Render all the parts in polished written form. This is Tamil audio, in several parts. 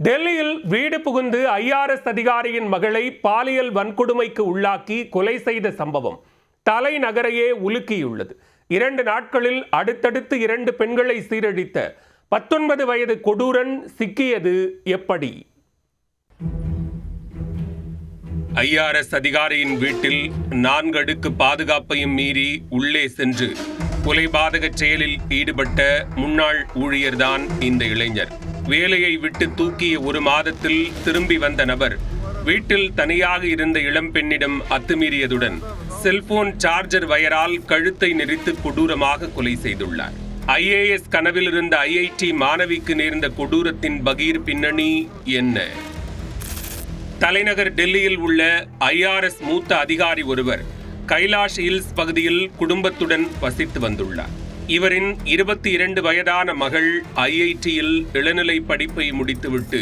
டெல்லியில் வீடு புகுந்து ஐஆர்எஸ் அதிகாரியின் மகளை பாலியல் வன்கொடுமைக்கு உள்ளாக்கி கொலை செய்த சம்பவம் தலைநகரையே உலுக்கியுள்ளது. 2 நாட்களில் அடுத்தடுத்து 2 பெண்களை சீரழித்த 19 வயது கொடூரன் சிக்கியது எப்படி? ஐஆர்எஸ் அதிகாரியின் வீட்டில் 4 அடுக்கு பாதுகாப்பையும் மீறி உள்ளே சென்று கொலைபாதக செயலில் ஈடுபட்ட முன்னாள் ஊழியர்தான் இந்த இளைஞர். வேலையை விட்டு தூக்கிய 1 மாதத்தில் திரும்பி வந்த நபர் வீட்டில் தனியாக இருந்த இளம்பெண்ணிடம் அத்துமீறியதுடன் செல்போன் சார்ஜர் வயரால் கழுத்தை நெரித்து கொடூரமாக கொலை செய்துள்ளார். IAS கனவில் இருந்த IIT மாணவிக்கு நேர்ந்த கொடூரத்தின் பகீர் பின்னணி என்ன? தலைநகர் டெல்லியில் உள்ள IRS மூத்த அதிகாரி ஒருவர் கைலாஷ் ஹில்ஸ் பகுதியில் குடும்பத்துடன் வசித்து வந்துள்ளார். இவரின் 22 வயதான மகள் IITயில் இளநிலை படிப்பை முடித்துவிட்டு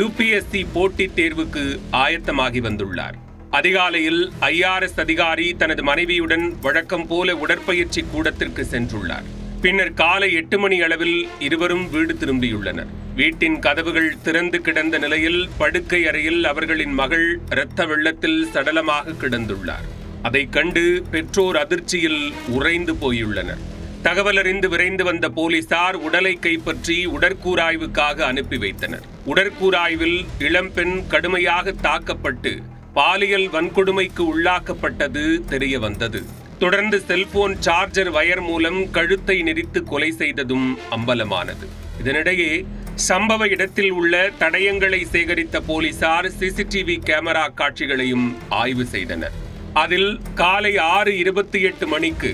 UPSC போட்டித் தேர்வுக்கு ஆயத்தமாகி வந்துள்ளார். அதிகாலையில் IRS அதிகாரி தனது மனைவியுடன் வழக்கம் போல உடற்பயிற்சி கூடத்திற்கு சென்றுள்ளார். பின்னர் காலை 8 மணி அளவில் இருவரும் வீடு திரும்பியுள்ளனர். வீட்டின் கதவுகள் திறந்து கிடந்த நிலையில் படுக்கை அறையில் அவர்களின் மகள் இரத்த வெள்ளத்தில் சடலமாக கிடந்துள்ளார். அதை கண்டு பெற்றோர் அதிர்ச்சியில் உறைந்து போயுள்ளனர். தகவல் அறிந்து விரைந்து வந்த போலீசார் உடலை கைப்பற்றி உடற்கூராய்வுக்காக அனுப்பி வைத்தனர். உடற்கூராய்வில் இளம்பெண் கடுமையாக தாக்கப்பட்டு பாலியல் வன்கொடுமைக்கு உள்ளாக்கப்பட்டது தெரிய வந்தது. தொடர்ந்து செல்போன் சார்ஜர் வயர் மூலம் கழுத்தை நெரித்து கொலை செய்ததும் அம்பலமானது. இதனிடையே சம்பவ இடத்தில் உள்ள தடயங்களை சேகரித்த போலீசார் CCTV கேமரா காட்சிகளையும் ஆய்வு செய்தனர். அதில் காலை 6:28 மணிக்கு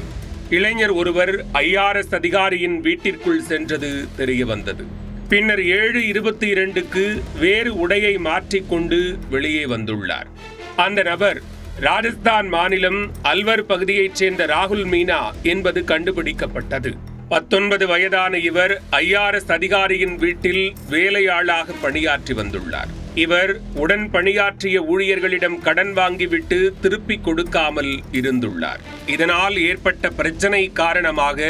இளைஞர் ஒருவர் IRS அதிகாரியின் வீட்டிற்குள் சென்றது தெரிய வந்தது. பின்னர் 7:22க்கு வேறு உடையை மாற்றிக்கொண்டு வெளியே வந்துள்ளார். அந்த நபர் ராஜஸ்தான் மாநிலம் அல்வர் பகுதியைச் சேர்ந்த ராகுல் மீனா என்பது கண்டுபிடிக்கப்பட்டது. 19 வயதான இவர் IRS அதிகாரியின் வீட்டில் வேலையாளாக பணியாற்றி வந்துள்ளார். இவர் உடன் பணியாற்றிய ஊழியர்களிடம் கடன் வாங்கிவிட்டு திருப்பிக் கொடுக்காமல் இருந்துள்ளார். இதனால் ஏற்பட்ட பிரச்சனை காரணமாக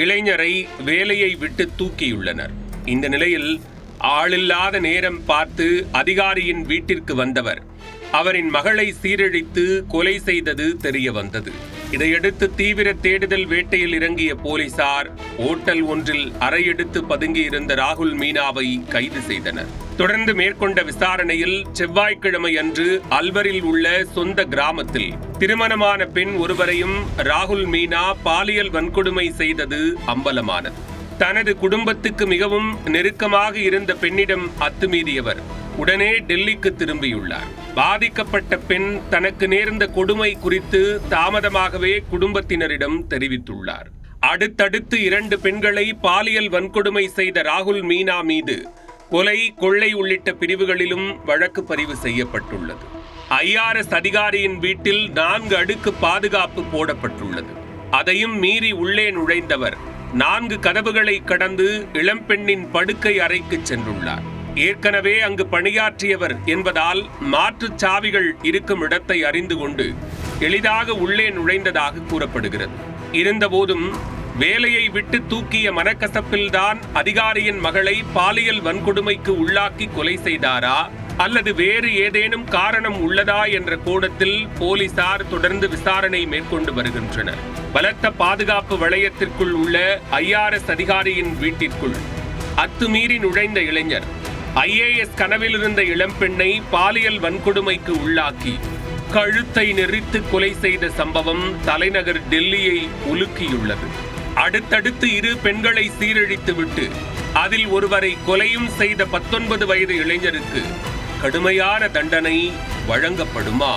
இளைஞரை வேலையை விட்டு தூக்கியுள்ளனர். இந்த நிலையில் ஆளில்லாத நேரம் பார்த்து அதிகாரியின் வீட்டிற்கு வந்தவர் அவரின் மகளை சீரழித்து கொலை செய்தது தெரிய வந்தது. இதையடுத்து தீவிர தேடுதல் வேட்டையில் இறங்கிய போலீசார் ஓட்டல் ஒன்றில் அறையெடுத்து பதுங்கியிருந்த ராகுல் மீனாவை கைது செய்தனர். தொடர்ந்து மேற்கொண்ட விசாரணையில் செவ்வாய்க்கிழமை அன்று அல்வரில் உள்ள சொந்த கிராமத்தில் திருமணமான பெண் ஒருவரையும் ராகுல் மீனா பாலியல் வன்கொடுமை செய்தது அம்பலமானது. தனது குடும்பத்துக்கு மிகவும் நெருக்கமாக இருந்த பெண்ணிடம் அத்துமீறியவர் உடனே டெல்லிக்கு திரும்பியுள்ளார். பாதிக்கப்பட்ட பெண் தனக்கு நேர்ந்த கொடுமை குறித்து தாமதமாகவே குடும்பத்தினரிடம் தெரிவித்துள்ளார். அடுத்தடுத்து 2 பெண்களை பாலியல் வன்கொடுமை செய்த ராகுல் மீனா மீது கொலை, கொள்ளை உள்ளிட்ட பிரிவுகளிலும் வழக்கு பதிவு செய்யப்பட்டுள்ளது. IRS அதிகாரியின் வீட்டில் 4 அடுக்கு பாதுகாப்பு போடப்பட்டுள்ளது. அதையும் மீறி உள்ளே நுழைந்தவர் 4 கதவுகளை கடந்து இளம்பெண்ணின் படுக்கை அறைக்கு சென்றுள்ளார். ஏற்கனவே அங்கு பணியாற்றியவர் என்பதால் மாற்றுச் சாவிகள் இருக்கும் இடத்தை அறிந்து கொண்டு எளிதாக உள்ளே நுழைந்ததாக கூறப்படுகிறது. இருந்தபோதும் வேலையை விட்டு தூக்கிய மனக்கசப்பில்தான் அதிகாரியின் மகளை பாலியல் வன்கொடுமைக்கு உள்ளாக்கி கொலை செய்தாரா அல்லது வேறு ஏதேனும் காரணம் உள்ளதா என்ற கோணத்தில் போலீசார் தொடர்ந்து விசாரணை மேற்கொண்டு வருகின்றனர். பலத்த பாதுகாப்பு வளையத்திற்குள் உள்ள IRS அதிகாரியின் வீட்டிற்குள் அத்துமீறி நுழைந்த இளைஞர் IAS கனவில் இருந்த இளம்பெண்ணை பாலியல் வன்கொடுமைக்கு உள்ளாக்கி கழுத்தை நெரித்து கொலை செய்த சம்பவம் தலைநகர் டெல்லியை உலுக்கியுள்ளது. அடுத்தடுத்து 2 பெண்களை சீரழித்துவிட்டு அதில் ஒருவரை கொலையும் செய்த 19 வயது இளைஞருக்கு கடுமையான தண்டனை வழங்கப்படுமா?